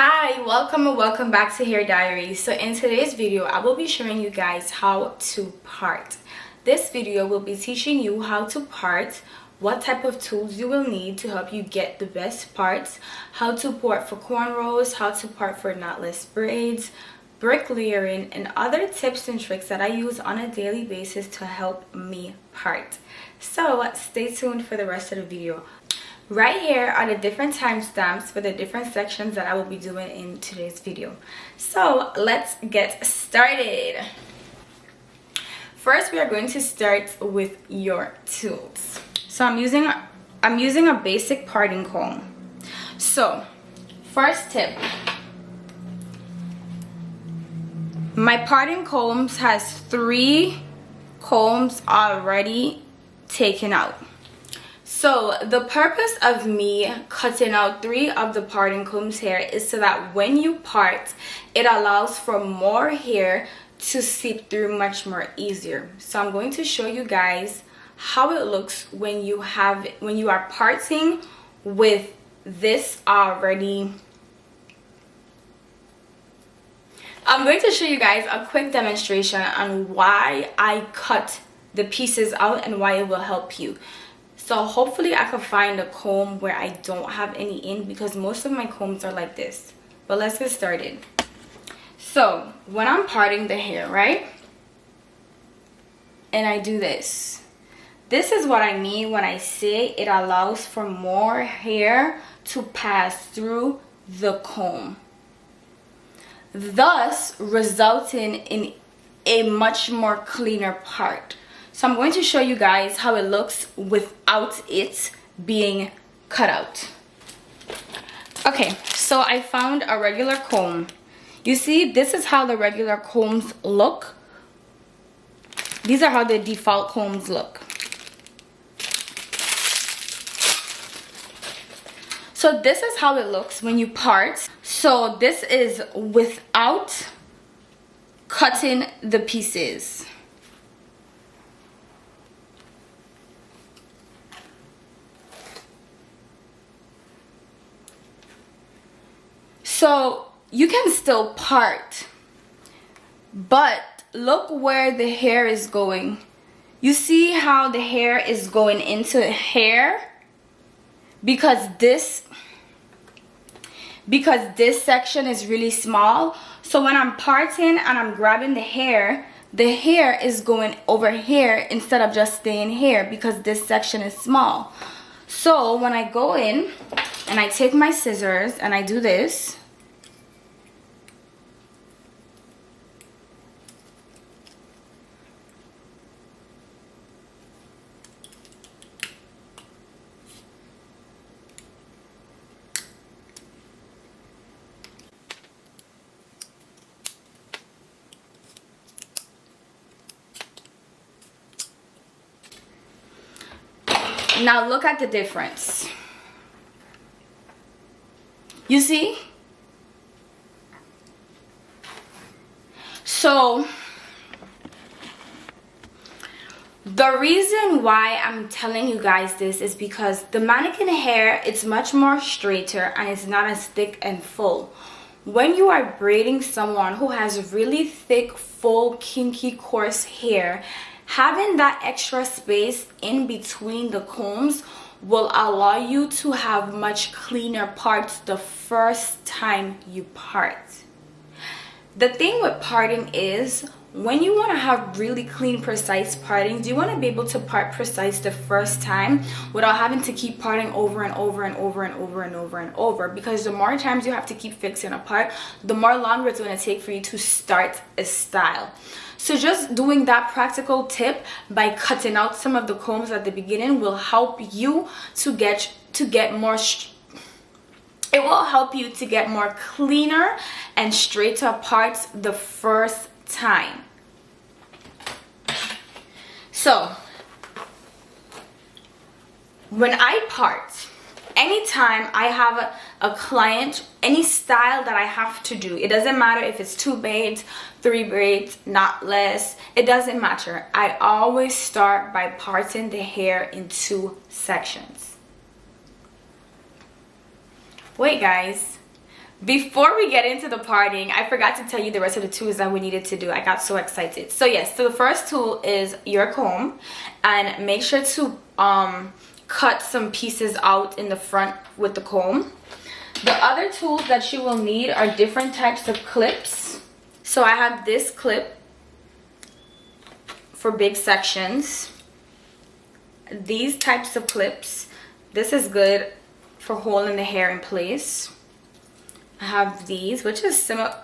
Hi, welcome and welcome back to Hair Diaries. So in today's video, I will be showing you guys how to part. This video will be teaching you how to part, what type of tools you will need to help you get the best parts, how to part for cornrows, how to part for knotless braids, brick layering, and other tips and tricks that I use on a daily basis to help me part. So stay tuned for the rest of the video. Right here are the different timestamps for the different sections that I will be doing in today's video. So let's get started. First, we are going to start with your tools. So I'm using a basic parting comb. So first tip, my parting combs has 3 combs already taken out. So the purpose of me cutting out 3 of the parting combs here is so that when you part, it allows for more hair to seep through much more easier. So I'm going to show you guys how it looks when you are parting with this already. I'm going to show you guys a quick demonstration on why I cut the pieces out and why it will help you. So hopefully I could find a comb where I don't have any in, because most of my combs are like this. But let's get started. So when I'm parting the hair, right, and I do this is what I mean when I say it allows for more hair to pass through the comb, thus resulting in a much more cleaner part. So I'm going to show you guys how it looks without it being cut out. Okay, so I found a regular comb. You see, this is how the regular combs look. These are how the default combs look. So this is how it looks when you part. So this is without cutting the pieces. So you can still part, but look where the hair is going. You see how the hair is going into hair? Because this section is really small. So when I'm parting and I'm grabbing the hair is going over here instead of just staying here because this section is small. So when I go in and I take my scissors and I do this, now look at the difference. You see? So the reason why I'm telling you guys this is because the mannequin hair, it's much more straighter and it's not as thick and full. When you are braiding someone who has really thick, full, kinky, coarse hair, having that extra space in between the combs will allow you to have much cleaner parts the first time you part. The thing with parting is, when you want to have really clean, precise parting, you want to be able to part precise the first time without having to keep parting over and over and over and over and over and over, because the more times you have to keep fixing a part, the more longer it's going to take for you to start a style. So just doing that practical tip by cutting out some of the combs at the beginning will help you to get more it will help you to get more cleaner and straighter parts the first time. So when I part, anytime I have a client, any style that I have to do, it doesn't matter if it's 2 braids, 3 braids, knotless, it doesn't matter. I always start by parting the hair in 2 sections. Wait guys, before we get into the parting, I forgot to tell you the rest of the tools that we needed to do. I got so excited. So yes, so the first tool is your comb, and make sure to cut some pieces out in the front with the comb. The other tools that you will need are different types of clips. So I have this clip for big sections. These types of clips, this is good for holding the hair in place. I have these, which is similar.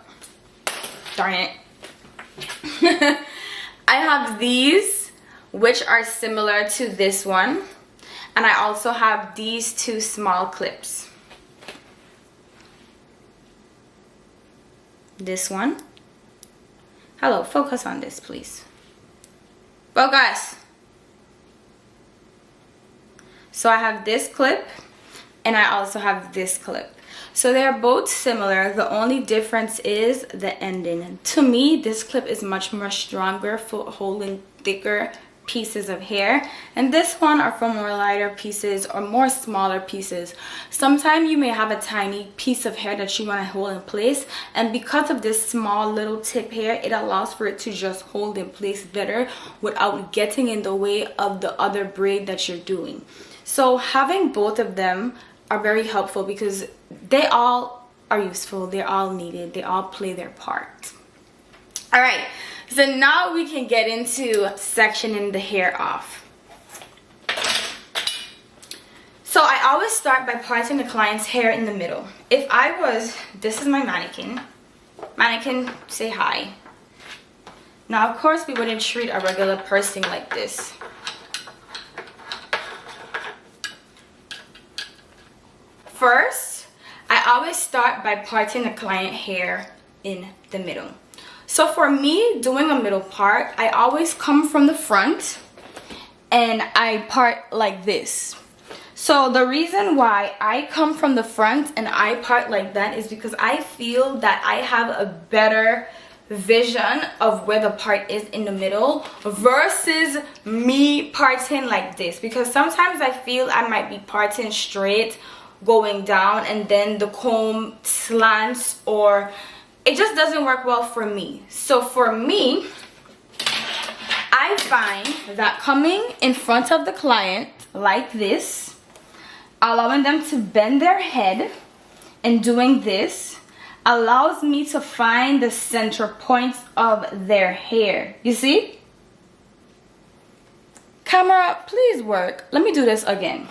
Darn it. I have these, which are similar to this one. And I also have these two small clips. This one. Hello, focus on this, please. Focus. So I have this clip, and I also have this clip. So they're both similar. The only difference is the ending. To me, this clip is much more stronger for holding thicker pieces of hair, and this one are for more lighter pieces or more smaller pieces. Sometimes you may have a tiny piece of hair that you want to hold in place, and because of this small little tip hair, it allows for it to just hold in place better without getting in the way of the other braid that you're doing. So having both of them are very helpful because they all are useful, they're all needed, they all play their part. All right, so now we can get into sectioning the hair off. So I always start by parting the client's hair in the middle. If I was, this is my mannequin. Mannequin, say hi. Now of course we wouldn't treat a regular person like this. First, I always start by parting the client hair in the middle. So for me, doing a middle part, I always come from the front and I part like this. So the reason why I come from the front and I part like that is because I feel that I have a better vision of where the part is in the middle versus me parting like this, because sometimes I feel I might be parting straight going down and then the comb slants, or it just doesn't work well for me. So for me, I find that coming in front of the client like this, allowing them to bend their head and doing this allows me to find the center points of their hair. You see? Camera, please work. Let me do this again.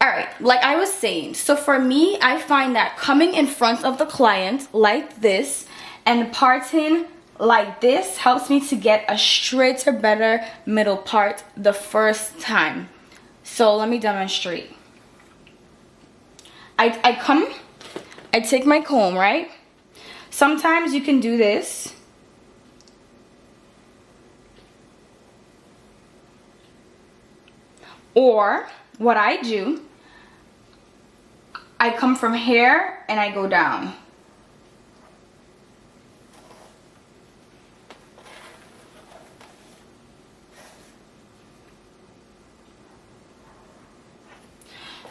Alright, like I was saying, so for me, I find that coming in front of the client like this and parting like this helps me to get a straighter, better middle part the first time. So let me demonstrate. I take my comb, right? Sometimes you can do this. Or what I do, I come from here and I go down.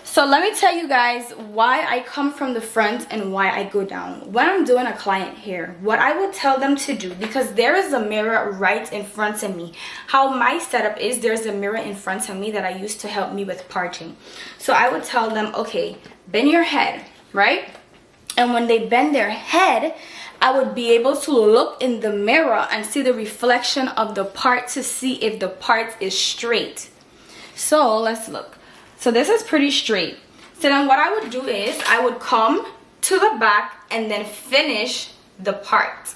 So let me tell you guys why I come from the front and why I go down. When I'm doing a client hair, what I would tell them to do, because there is a mirror right in front of me. How my setup is, there's a mirror in front of me that I use to help me with parting. So I would tell them, okay, bend your head, right? And when they bend their head, I would be able to look in the mirror and see the reflection of the part to see if the part is straight. So let's look. So this is pretty straight. So then what I would do is I would come to the back and then finish the part.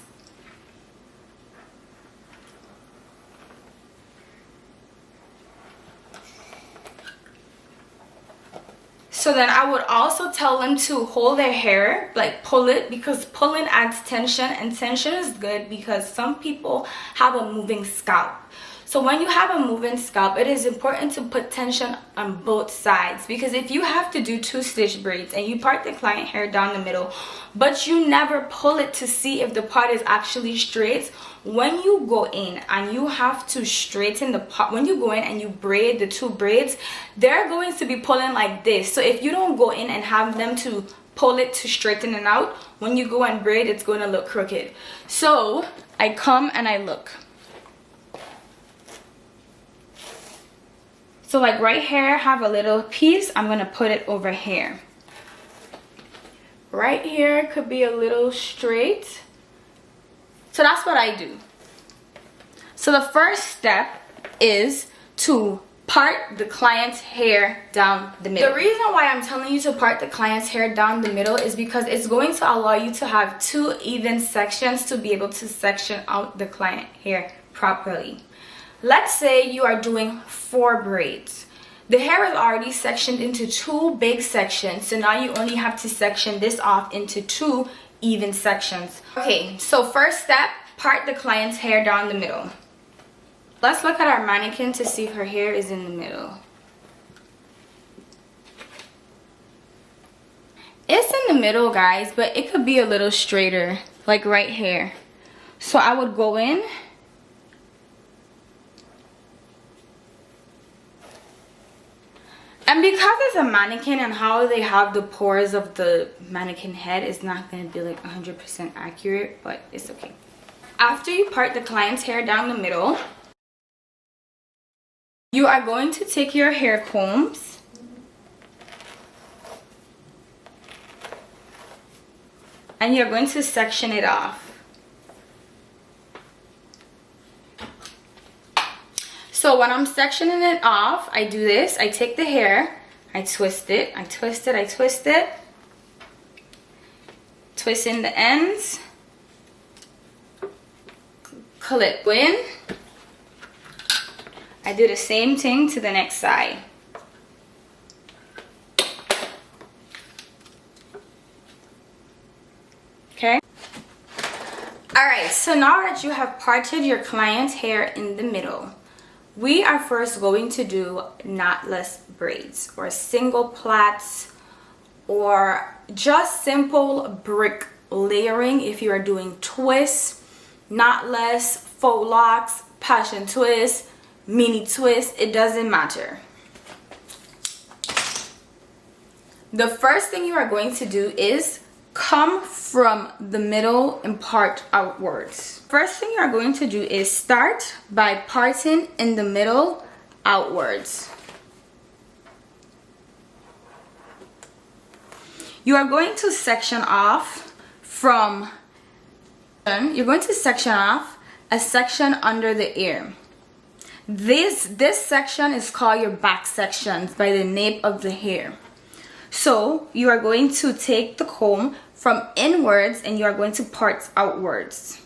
So then I would also tell them to hold their hair, like pull it, because pulling adds tension, and tension is good because some people have a moving scalp. So when you have a moving scalp, it is important to put tension on both sides, because if you have to do 2-stitch braids and you part the client hair down the middle but you never pull it to see if the part is actually straight, when you go in and you have to straighten the part, when you go in and you braid the 2 braids, they're going to be pulling like this. So if you don't go in and have them to pull it to straighten it out, when you go and braid, it's going to look crooked. So I come and I look. So like right here, I have a little piece. I'm going to put it over here. Right here could be a little straight. So that's what I do. So the first step is to part the client's hair down the middle. The reason why I'm telling you to part the client's hair down the middle is because it's going to allow you to have 2 even sections to be able to section out the client hair properly. Let's say you are doing 4 braids. The hair is already sectioned into 2 big sections, so now you only have to section this off into 2 even sections. Okay, so first step, part the client's hair down the middle. Let's look at our mannequin to see if her hair is in the middle. It's in the middle, guys, but it could be a little straighter, like right here. So I would go in and because it's a mannequin and how they have the pores of the mannequin head is not going to be like 100% accurate, but it's okay. After you part the client's hair down the middle, you are going to take your hair combs and you're going to section it off. So when I'm sectioning it off, I do this. I take the hair, I twist it, I twist it, I twist it. Twist in the ends. Clip in. I do the same thing to the next side. Okay? Alright, so now that you have parted your client's hair in the middle, we are first going to do knotless braids or single plaits or just simple brick layering if you are doing twists, knotless, faux locks, passion twist, mini twist, it doesn't matter. The first thing you are going to do is come from the middle and part outwards. First thing you are going to do is start by parting in the middle outwards. You are going to section off from, you're going to section off a section under the ear. This section is called your back sections by the nape of the hair. So you are going to take the comb from inwards and you are going to part outwards.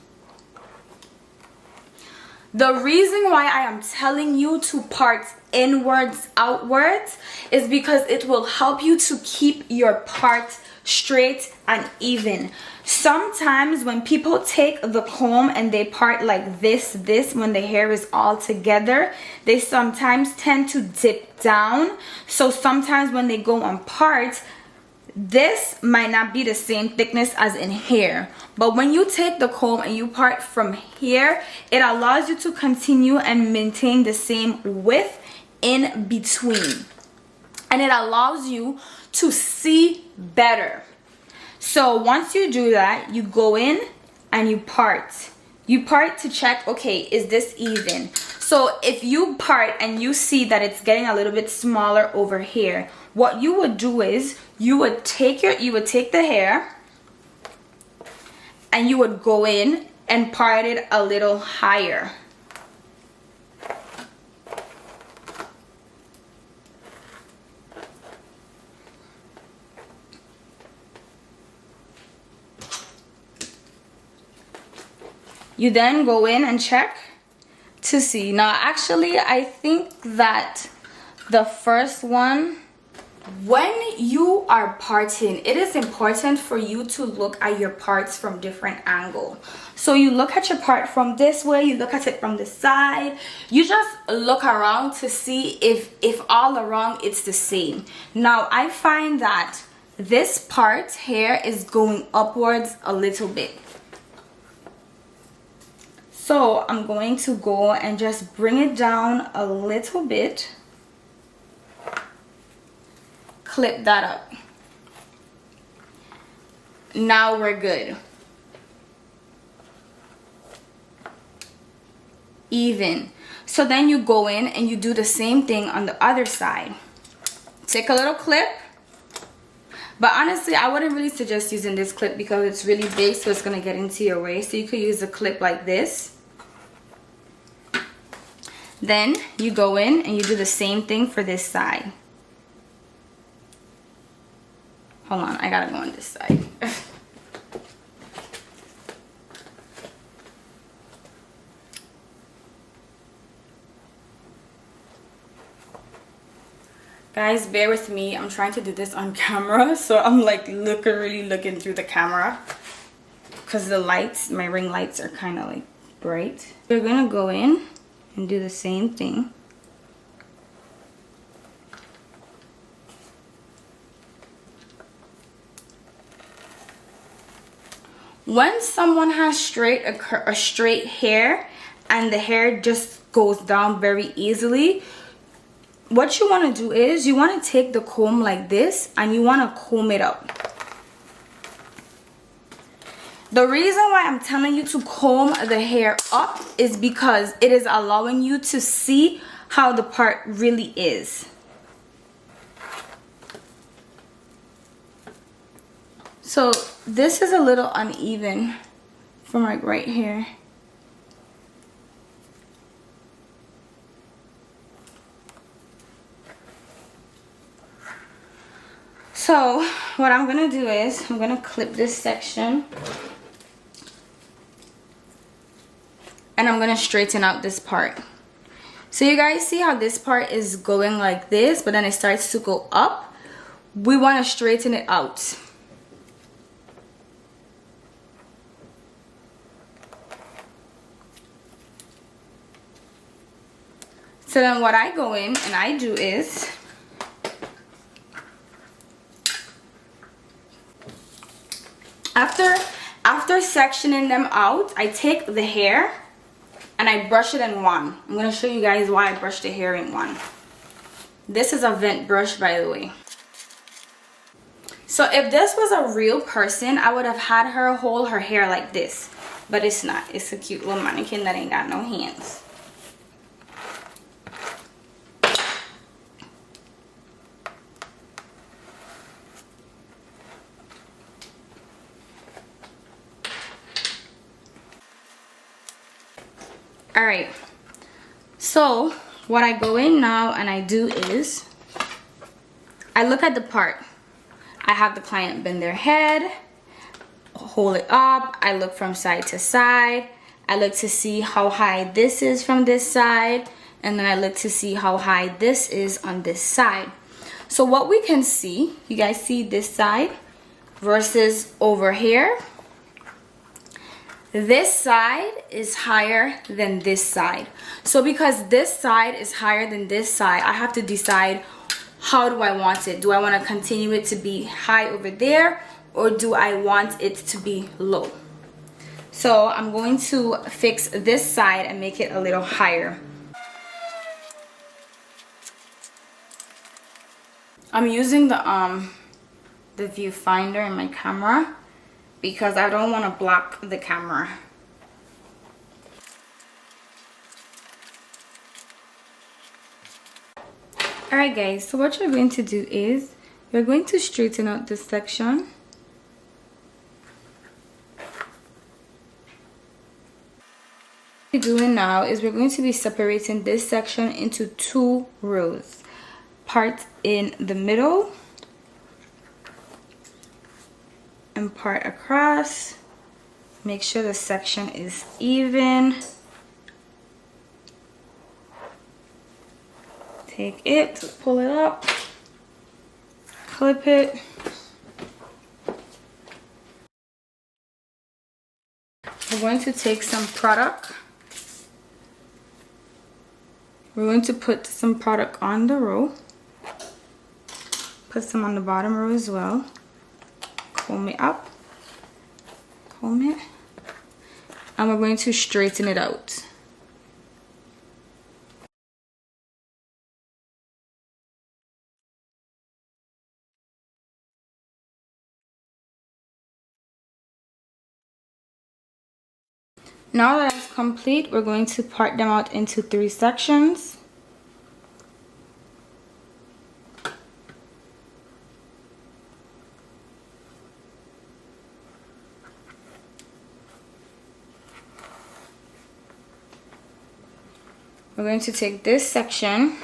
The reason why I am telling you to part inwards outwards is because it will help you to keep your part straight and even. Sometimes when people take the comb and they part like this when the hair is all together, they sometimes tend to dip down. So sometimes when they go on part, this might not be the same thickness as in hair. But when you take the comb and you part from here, it allows you to continue and maintain the same width in between. And it allows you to see better. So once you do that, you go in and you part. You part to check, okay, is this even? So if you part and you see that it's getting a little bit smaller over here, what you would do is you would take the hair and you would go in and part it a little higher. You then go in and check to see. Now actually I think that the first one when you are parting, it is important for you to look at your parts from different angles. So you look at your part from this way, you look at it from the side, you just look around to see if all around it's the same. Now I find that this part here is going upwards a little bit, so I'm going to go and just bring it down a little bit. Clip that up. Now we're good. Even. So then you go in and you do the same thing on the other side. Take a little clip, but honestly I wouldn't really suggest using this clip because it's really big, so it's gonna get into your way. So you could use a clip like this. Then you go in and you do the same thing for this side. Hold on, I gotta go on this side. Guys, bear with me. I'm trying to do this on camera, so I'm like really looking through the camera because the lights, my ring lights, are kind of like bright. We're gonna go in and do the same thing. When someone has a straight hair and the hair just goes down very easily, what you want to do is you want to take the comb like this and you want to comb it up. The reason why I'm telling you to comb the hair up is because it is allowing you to see how the part really is. So this is a little uneven from like right here. So what I'm gonna do is I'm gonna clip this section and I'm gonna straighten out this part. So you guys see how this part is going like this, but then it starts to go up. We want to straighten it out. So then what I go in and I do is after sectioning them out, I take the hair and I brush it in one. I'm going to show you guys why I brush the hair in one. This is a vent brush, by the way. So if this was a real person, I would have had her hold her hair like this. But it's not. It's a cute little mannequin that ain't got no hands. Alright, so what I go in now and I do is I look at the part. I have the client bend their head, hold it up. I look from side to side. I look to see how high this is from this side, and then I look to see how high this is on this side. So what we can see, you guys see this side versus over here. This side is higher than this side. So because this side is higher than this side, I have to decide, how do I want it? Do I want to continue it to be high over there, or do I want it to be low? So I'm going to fix this side and make it a little higher. I'm using the viewfinder in my camera because I don't want to block the camera. Alright guys, so what you're going to do is you're going to straighten out this section. What we're doing now is we're going to be separating this section into 2 rows. Part in the middle and part across. Make sure the section is even. Take it, pull it up. clip it. We're going to take some product. We're going to put some product on the row. Put some on the bottom row as well. Comb it up. Comb it. And we're going to straighten it out. Now that it's complete, we're going to part them out into 3 sections. We're going to take this section,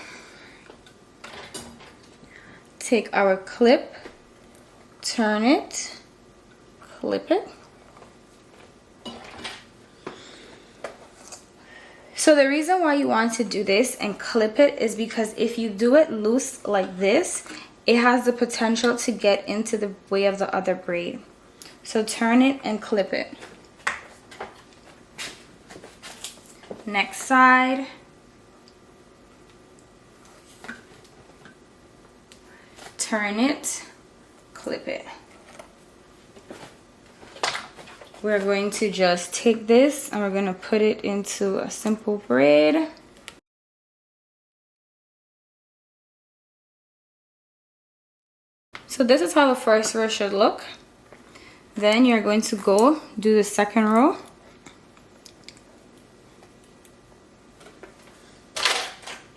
take our clip, turn it, clip it. So the reason why you want to do this and clip it is because if you do it loose like this, it has the potential to get into the way of the other braid. So turn it and clip it. Next side. Turn it, clip it. We're going to just take this and we're going to put it into a simple braid. So this is how the first row should look. Then you're going to go do the second row.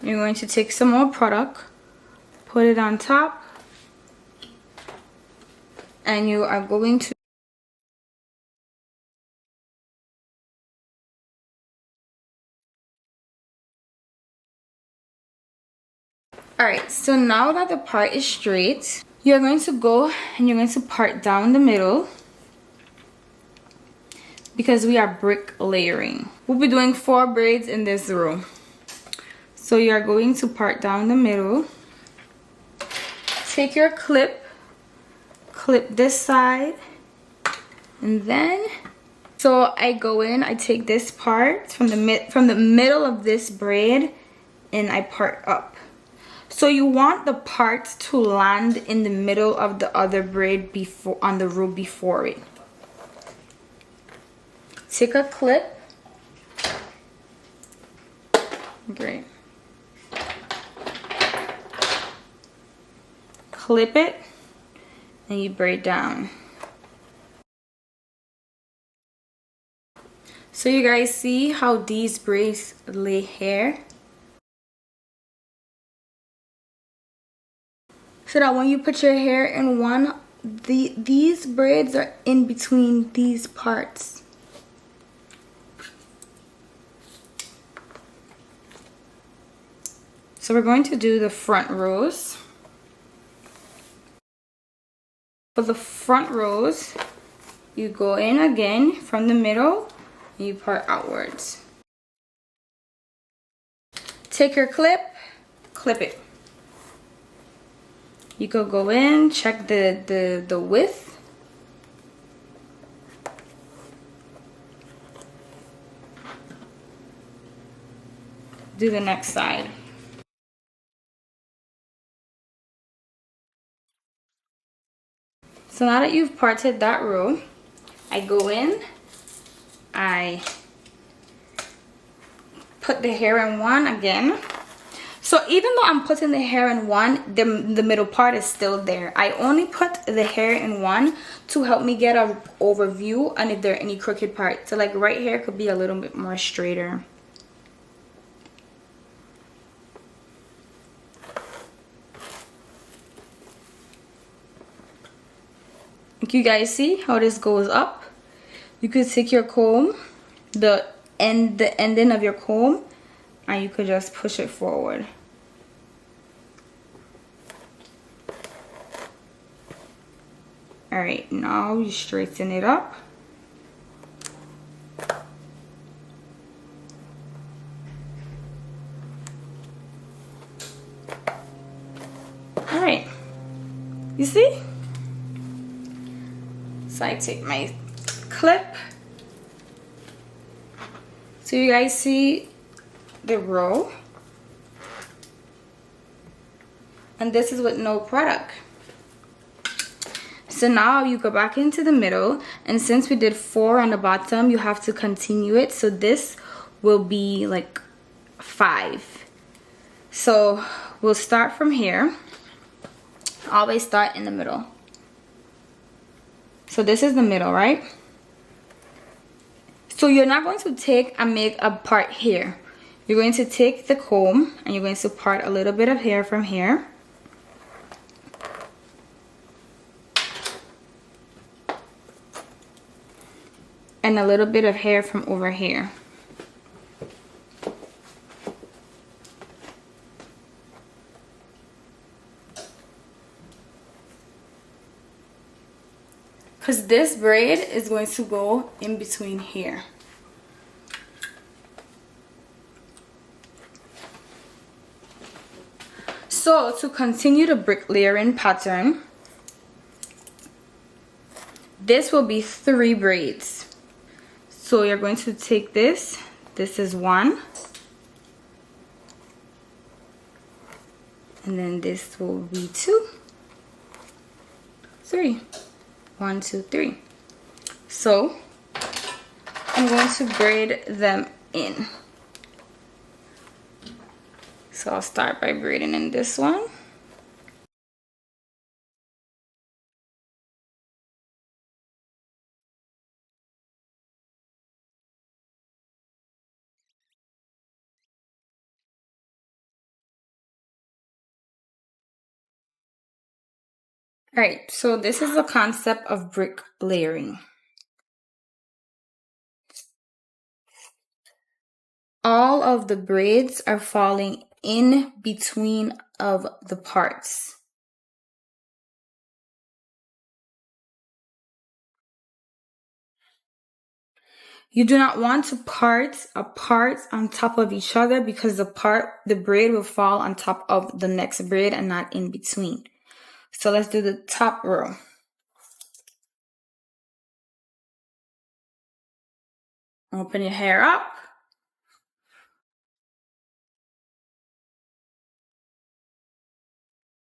You're going to take some more product, put it on top, and you are going to Alright, so now that the part is straight, you're going to go and you're going to part down the middle because we are brick layering. We'll be doing 4 braids in this row. So you're going to part down the middle, take your clip, clip this side, and then so I go in, I take this part from the middle of this braid and I part up. So you want the part to land in the middle of the other braid before on the row before it. Take a clip. Great. Clip it and you braid down. So you guys see how these braids lay hair? So that when you put your hair in one, these braids are in between these parts. So we're going to do the front rows. For the front rows, you go in again from the middle and you part outwards. Take your clip, clip it. You could go in, check the width. Do the next side. So now that you've parted that row, I go in, I put the hair in one again. So even though I'm putting the hair in one, the middle part is still there. I only put the hair in one to help me get an overview and if there are any crooked parts. So like right here could be a little bit more straighter. You guys see how this goes up? You could take your comb, the ending of your comb, and you could just push it forward. Alright, now you straighten it up. Alright. You see? So I take my clip. So you guys see the row. And this is with no product. So now you go back into the middle, and since we did 4 on the bottom, you have to continue it. So this will be like 5. So we'll start from here. Always start in the middle. So this is the middle, right? So you're not going to take and make a part here. You're going to take the comb and you're going to part a little bit of hair from here. And a little bit of hair from over here. Because this braid is going to go in between here. So to continue the brick layering pattern, this will be 3 braids. So you're going to take this. This is 1. And then this will be 2, 3. 1, 2, 3. So I'm going to braid them in. So I'll start by braiding in this one. Alright, so this is the concept of brick layering. All of the braids are falling in between of the parts. You do not want to part apart on top of each other because the braid will fall on top of the next braid and not in between. So let's do the top row. Open your hair up.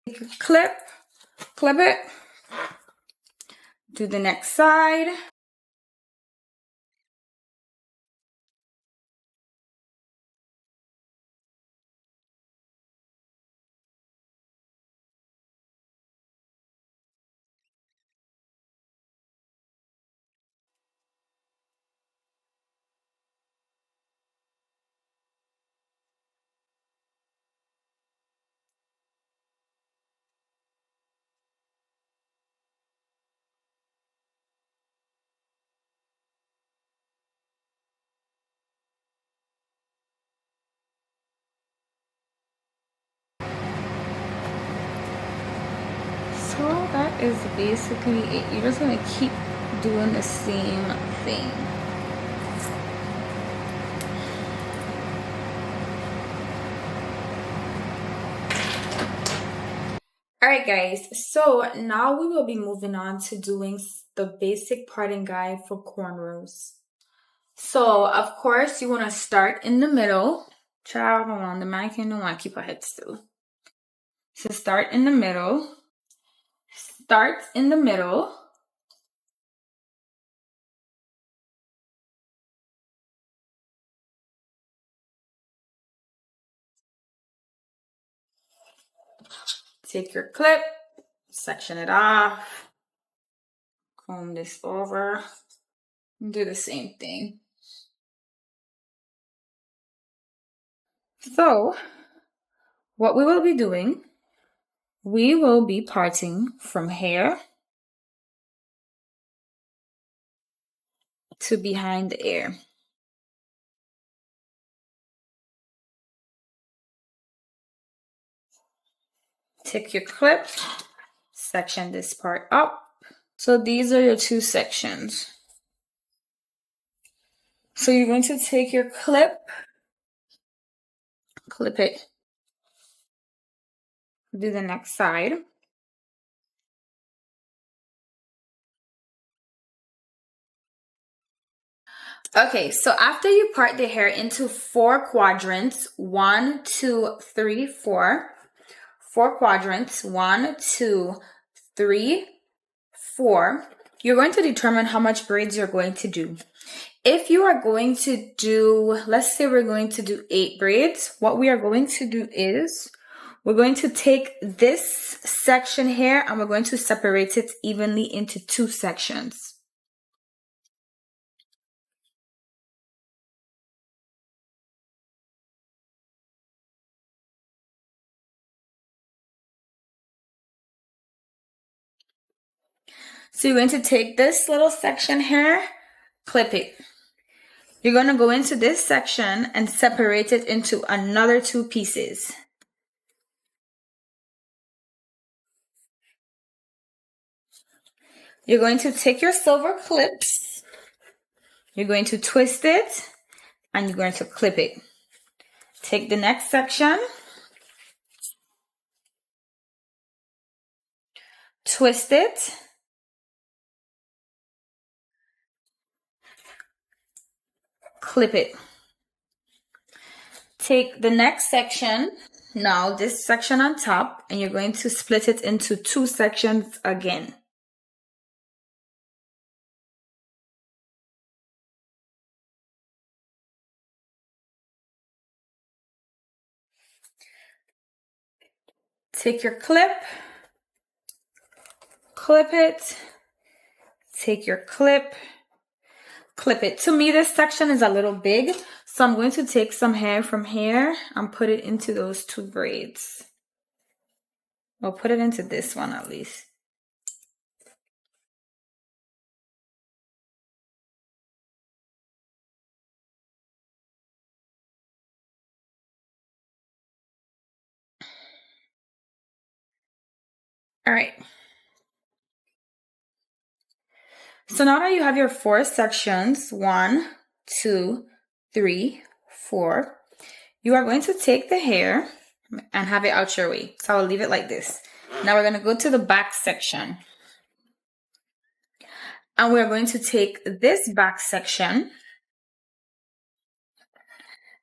Take your clip it. Do the next side. So that is basically it. You're just gonna keep doing the same thing. Alright guys, so now we will be moving on to doing the basic parting guide for cornrows. So of course you want to start in the middle. Child, hold on, the mannequin don't want to keep her head still. So start in the middle. Start in the middle. Take your clip, section it off, comb this over, do the same thing. So, what we will be doing, we will be parting from here to behind the ear. Take your clip, section this part up. So these are your 2 sections. So you're going to take your clip, clip it, do the next side. Okay, so after you part the hair into 4 quadrants, 1, 2, 3, 4, 4 quadrants, 1, 2, 3, 4, you're going to determine how much braids you're going to do. If you are going to do, let's say we're going to do 8 braids, what we are going to do is we're going to take this section here and we're going to separate it evenly into 2 sections. So you're going to take this little section here, clip it. You're going to go into this section and separate it into another 2 pieces. You're going to take your silver clips, you're going to twist it, and you're going to clip it. Take the next section, twist it, clip it. Take the next section, now this section on top, and you're going to split it into 2 sections again. Take your clip, clip it, take your clip, clip it. To me, this section is a little big, so I'm going to take some hair from here and put it into those 2 braids. I'll put it into this one at least. All right. So now that you have your 4 sections, 1, 2, 3, 4, you are going to take the hair and have it out your way. So I'll leave it like this. Now we're going to go to the back section. And we're going to take this back section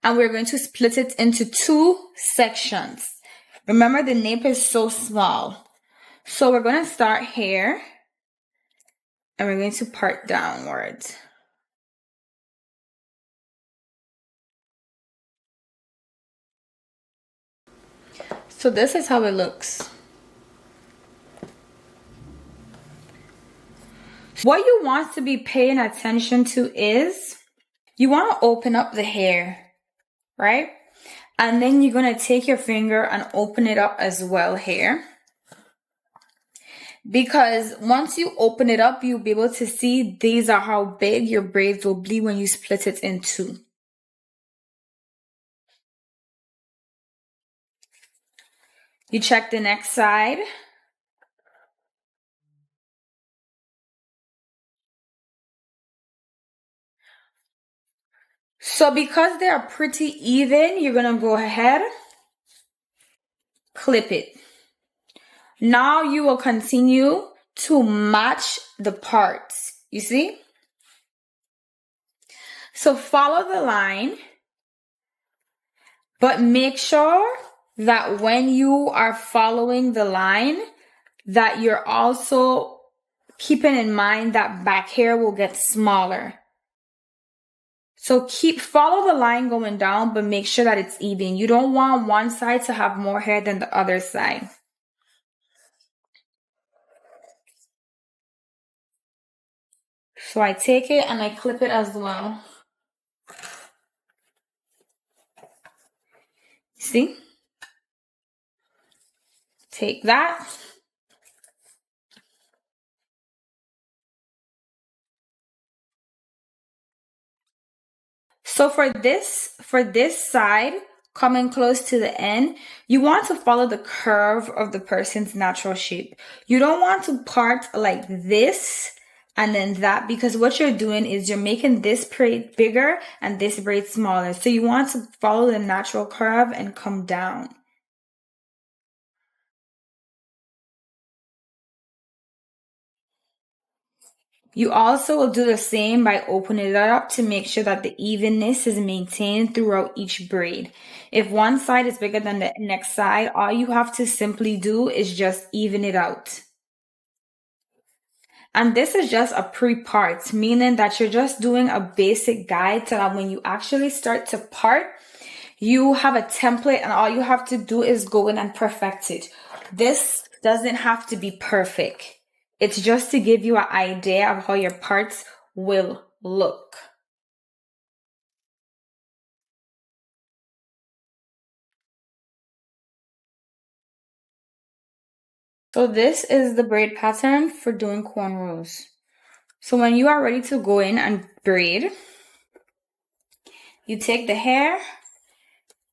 and we're going to split it into 2 sections. Remember, the nape is so small. So we're going to start here and we're going to part downwards. So this is how it looks. What you want to be paying attention to is you want to open up the hair, right? And then you're going to take your finger and open it up as well here. Because once you open it up, you'll be able to see these are how big your braids will be when you split it in 2. You check the next side. So because they are pretty even, you're going to go ahead, clip it. Now you will continue to match the parts. You see? So follow the line, but make sure that when you are following the line, that you're also keeping in mind that back hair will get smaller. So follow the line going down, but make sure that it's even. You don't want one side to have more hair than the other side. So I take it and I clip it as well. See? Take that. So for this side, coming close to the end, you want to follow the curve of the person's natural shape. You don't want to part like this and then that, because what you're doing is you're making this braid bigger and this braid smaller. So you want to follow the natural curve and come down. You also will do the same by opening it up to make sure that the evenness is maintained throughout each braid. If one side is bigger than the next side, all you have to simply do is just even it out. And this is just a pre-part, meaning that you're just doing a basic guide so that when you actually start to part, you have a template and all you have to do is go in and perfect it. This doesn't have to be perfect. It's just to give you an idea of how your parts will look. So this is the braid pattern for doing cornrows. So when you are ready to go in and braid, you take the hair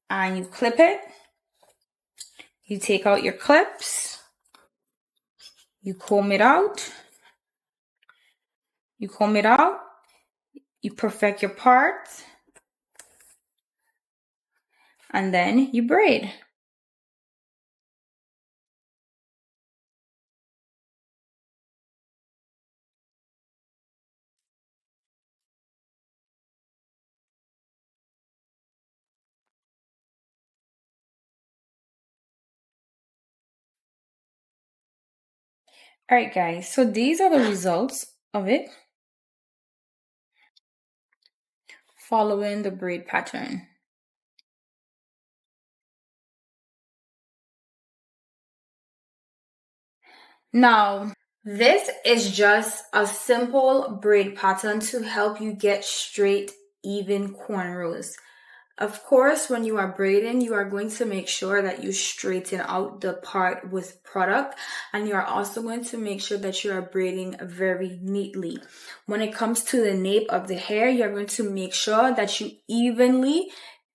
and you clip it. You take out your clips. You comb it out. You comb it out. You perfect your part. And then you braid. All right, guys, so these are the results of it following the braid pattern. Now, this is just a simple braid pattern to help you get straight, even cornrows. Of course, when you are braiding, you are going to make sure that you straighten out the part with product, and you are also going to make sure that you are braiding very neatly. When it comes to the nape of the hair, you're going to make sure that you evenly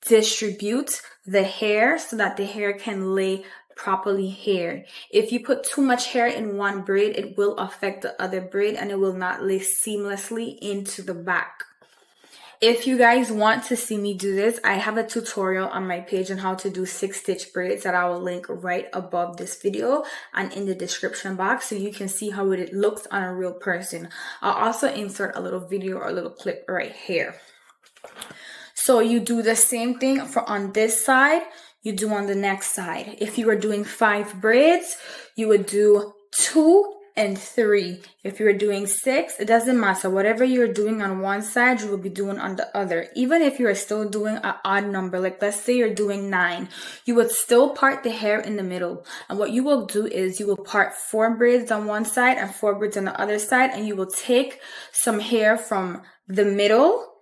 distribute the hair so that the hair can lay properly here. If you put too much hair in one braid, it will affect the other braid and it will not lay seamlessly into the back. If you guys want to see me do this, I have a tutorial on my page on how to do 6-stitch braids that I will link right above this video and in the description box so you can see how it looks on a real person. I'll also insert a little video or a little clip right here. So you do the same thing for on this side, you do on the next side. If you were doing 5 braids, you would do 2 and 3. If you're doing 6, it doesn't matter. Whatever you're doing on one side, you will be doing on the other. Even if you're still doing an odd number, like let's say you're doing 9, you would still part the hair in the middle. And what you will do is you will part 4 braids on one side and 4 braids on the other side, and you will take some hair from the middle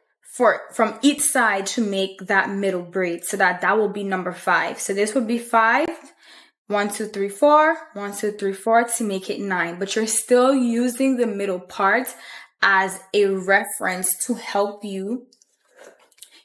from each side to make that middle braid, so that will be number 5. So this would be 5. 1, 2, 3, 4, 1, 2, 3, 4 to make it 9, but you're still using the middle part as a reference to help you.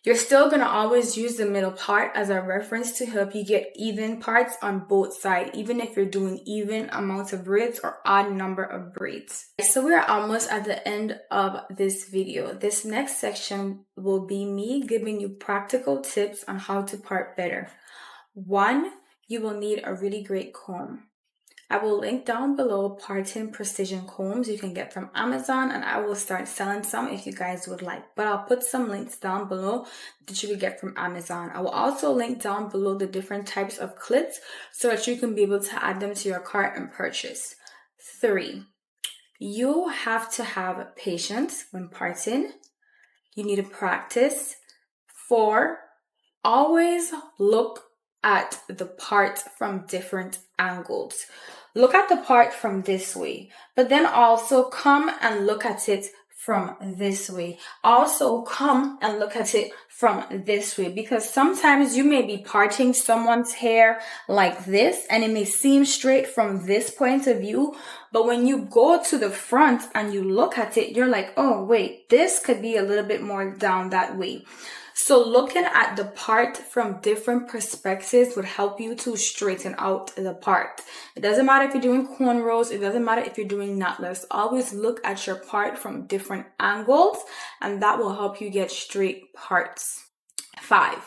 You're still going to always use the middle part as a reference to help you get even parts on both sides, even if you're doing even amounts of braids or odd number of braids. So we're almost at the end of this video. This next section will be me giving you practical tips on how to part better. 1, you will need a really great comb. I will link down below parting precision combs you can get from Amazon, and I will start selling some if you guys would like. But I'll put some links down below that you can get from Amazon. I will also link down below the different types of clips so that you can be able to add them to your cart and purchase. 3, you have to have patience when parting. You need to practice. 4, always look at the part from different angles. Look at the part from this way, but then also come and look at it from this way. Also come and look at it from this way, because sometimes you may be parting someone's hair like this and it may seem straight from this point of view, but when you go to the front and you look at it, you're like, oh wait, this could be a little bit more down that way. So looking at the part from different perspectives would help you to straighten out the part. It doesn't matter if you're doing cornrows, it doesn't matter if you're doing knotless. Always look at your part from different angles, and that will help you get straight parts. 5,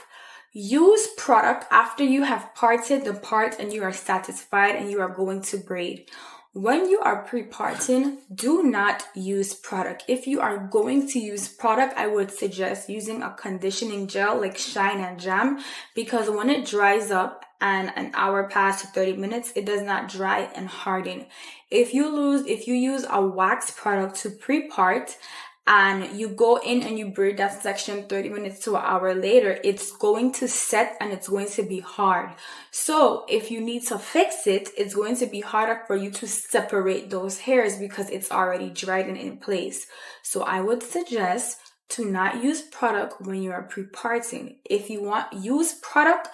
use product after you have parted the part and you are satisfied and you are going to braid. When you are pre-parting, do not use product. If you are going to use product, I would suggest using a conditioning gel like Shine and Jam, because when it dries up and an hour past 30 minutes, it does not dry and harden. If you use a wax product to pre-part, and you go in and you braid that section 30 minutes to an hour later, it's going to set and it's going to be hard. So if you need to fix it, it's going to be harder for you to separate those hairs because it's already dried and in place. So I would suggest to not use product when you are pre-parting. If you want, use product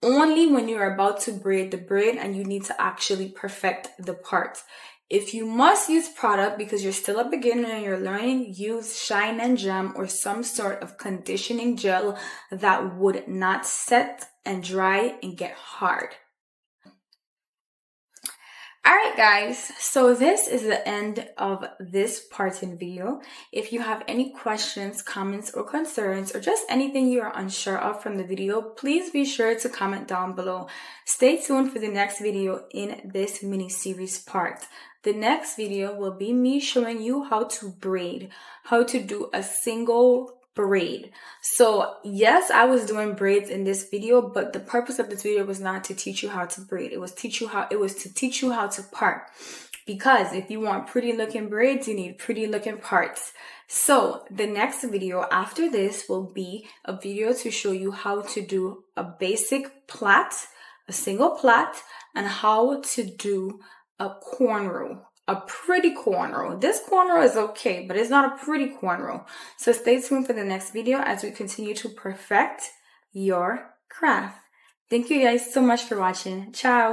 only when you're about to braid the braid and you need to actually perfect the part. If you must use product because you're still a beginner and you're learning, use Shine and Gem or some sort of conditioning gel that would not set and dry and get hard. Alright guys, so this is the end of this parting video. If you have any questions, comments, or concerns, or just anything you are unsure of from the video, please be sure to comment down below. Stay tuned for the next video in this mini-series part. The next video will be me showing you how to braid, how to do a single braid. So yes, I was doing braids in this video, but the purpose of this video was not to teach you how to braid. It was to teach you how to part. Because if you want pretty looking braids, you need pretty looking parts. So the next video after this will be a video to show you how to do a basic plait, a single plait, and how to do a cornrow. A pretty cornrow. This cornrow is okay, but it's not a pretty cornrow. So stay tuned for the next video as we continue to perfect your craft. Thank you guys so much for watching. Ciao.